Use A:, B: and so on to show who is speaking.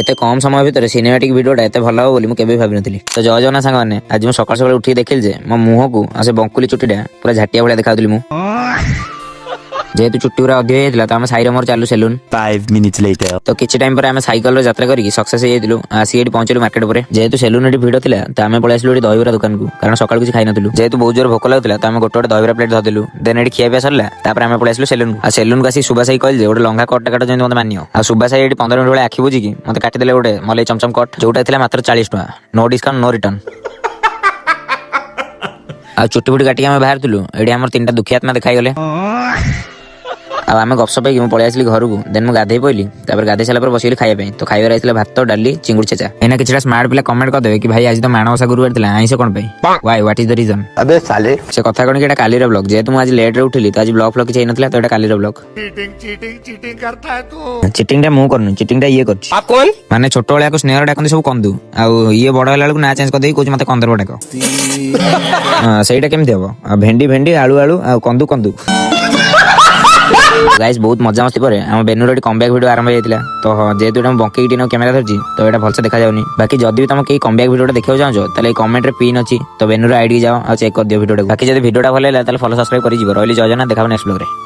A: ଏତେ କମ ସମୟ ଭିତରେ ସିନେମାଟିକ ଭିଡିଓଟା ଏତେ ଭଲ ହବ ବୋଲି ମୁଁ କେବେ ଭାବିନଥିଲି। ତ ଜୟ ଜଗନ୍ନାଥ ସାଙ୍ଗମାନେ, ଆଜି ମୁଁ ସକାଳୁ ସକାଳୁ ଉଠିକି ଦେଖିଲି ଯେ ମୋ ମୁହଁକୁ ଆଉ ସେ ବଙ୍କୁଲି ଚୁଟିଟା ପୁରା ଝାଟିଆ ଭଳିଆ ଦେଖାଉଥିଲି ମୁଁ। ଯେହେତୁ ଚୁଟି ପୁରା ଅଧିକ ହେଇଯାଇଥିଲା ତ ଆମେ ସାଇରେ ମୋର ଚାଲୁ ସେଲୁନ।
B: 5 minutes later.
A: ତ କିଛି ଟାଇମ ପରେ ଆମେ ସାଇକେଲରେ ଯାତ୍ରା କରିକି ସକ୍ସେସ ହେଇଯାଇଥିଲୁ। ଆସିକି ଏଠି ପହଞ୍ଚିଲୁ ମାର୍କେଟ ଉପରେ। ଯେହେତୁ ସେଲୁନ ଏଠି ଭିଡ଼ ଥିଲା ତ ଆମେ ପଳେଇ ଆସିଲୁ ଏଠି ଦହିବରା ଦୋକାନକୁ, କାରଣ ସକାଳୁ କିଛି ଖାଇନଥିଲୁ। ଯେହେତୁ ବହୁତ ଜୋର ଭୋକ ଲାଗୁଥିଲା ତ ଆମେ ଗୋଟେ ଦହିବରା ପ୍ଲେଟ ଧରିଦେଲୁ। ଦେନ୍ ଏଠି ଖିଆ ପିଆ ସରିଲା, ତାପରେ ଆମେ ପଳେଇ ଆସିଲୁ ସେଲୁନକୁ। ଆଉ ସେଲୁନକୁ ଆସି ସୁବାସ ଭାଇ କହିଲେ ଯେ ଗୋଟେ ଲଙ୍ଘା କଟଟା କାଟ ଯେମିତି ମତେ ମାନିବ। ଆଉ ସୁବାସ ଭାଇ ଏଠି 15 ମିନିଟ୍ ଭଳିଆ ଆଖି ବୁଝିକି ମତେ କାଟିଦେଲେ ଗୋଟେ ମଲେଇ ଚମଚମ କଟ, ଯୋଉଟା ଥିଲା ମାତ୍ର 40 ଟଙ୍କା। No discount no return. ଆଉ ଚୁଟି ଫୁଟି କାଟିକି ଆମେ ବାହାରିଥିଲୁ। ଏଠି ଆମର 3ଟା ଦୁଃଖୀ ଆତ୍ମା ଦେଖାଇଗଲେ। ଆଉ ଆମେ ଗପସପ ହେଇକି ମୁଁ ପଳେଇ ଆସିଲି ଘରକୁ। ଦେନ୍ ମୁଁ ଗାଧେଇ ପଇଲି। ତାପରେ ଗାଧେଇ ସାରିଲା ପରେ ବସିଗଲି ଖାଇବା ପାଇଁ। ତ ଖାଇବାରେ ଆସିଥିଲା ଭାତ, ଡାଲି, ଚିଙ୍ଗୁଡ଼ି ଛେଚା। ଏଇନା କିଛିଟା ସ୍ମାର୍ଟ ପିଲା କମେଣ୍ଟ କରିଦେବେ କି ଭାଇ ଆଜି ତ ମାଣବସା ଗୁରୁବାର ଥିଲା, ଆଇଁଷ କଣ ପାଇଁ? Why what is the reason?
B: अबे साले
A: ସେ କଥା କଣ କି ଏଟା କାଲିର ବ୍ଲଗ। ଯେହେତୁ ମୁଁ ଆଜି ଲେଟରେ ଉଠିଲି ତ ଆଜି ବ୍ଲଗ ଫ୍ଲଗ କିଛି ହେଇନଥିଲା, ତ ଏଟା କାଲିର ବ୍ଲଗ। ଚିଟିଂ ଟା ମୁଁ କରୁନି, ଚିଟିଂ ଟା ଇଏ କରୁଛି।
B: आप कौन?
A: ମାନେ ଛୋଟବେଳେ ଆକୁ ସ୍ନେହରେ ଡାକନ୍ତି ସବୁ କନ୍ଦୁ, ଆଉ ଇଏ ବଡ ହେଲା ବେଳକୁ ନାଁ ଚେଞ୍ଜ କରିଦେଇକି କହୁଛି ମତେ କନ୍ଦର୍ପ ଡାକ। ସେଇଟା କେମିତି ହବ? ଆଉ ଭେଣ୍ଡି ଭେଣ୍ଡି, ଆଳୁ ଆଳୁ, ଆଉ କନ୍ଦୁ କନ୍ଦୁ। ଗାଇସ୍ ବହୁତ ମଜାମସ୍ତି ପରେ ଆମ ବେନୁର ଏଠି କମ୍ବ୍ୟାକ୍ ଭିଡ଼ିଓ ଆରମ୍ଭ ହେଇଯାଇଥିଲା। ତ ଯେହେତୁ ଏଟା ମୁଁ ବଙ୍କେଇକି ଟିକେ କ୍ୟାମେରା ଧରିଛି ତ ଏଟା ଭଲସେ ଦେଖାଯାଉନି। ବାକି ଯଦି ବି ତମେ କେହି କମ୍ବ୍ୟାକ୍ ଭିଡ଼ିଓଟା ଦେଖିବାକୁ ଚାହୁଁଛ ତାହେଲେ ଏଇ କମେଣ୍ଟରେ ପିନ୍ ଅଛି, ତ ବେନୁର ଆଇଡି ଯାଅ ଆଉ ଚେକ୍ କରିଦିଅ ଭିଡ଼ିଓଟାକୁ। ବାକି ଯଦି ଭିଡ଼ିଓଟା ଭଲ ଲାଗିଲା ତାହେଲେ ଫଲୋ ସବସ୍କ୍ରାଇବ କରିଯିବ। ରହିଲି, ଜୟ ଜଗନ୍ନାଥ, ଦେଖା ହବ ନେକ୍ସଟ ବ୍ଲଗରେ।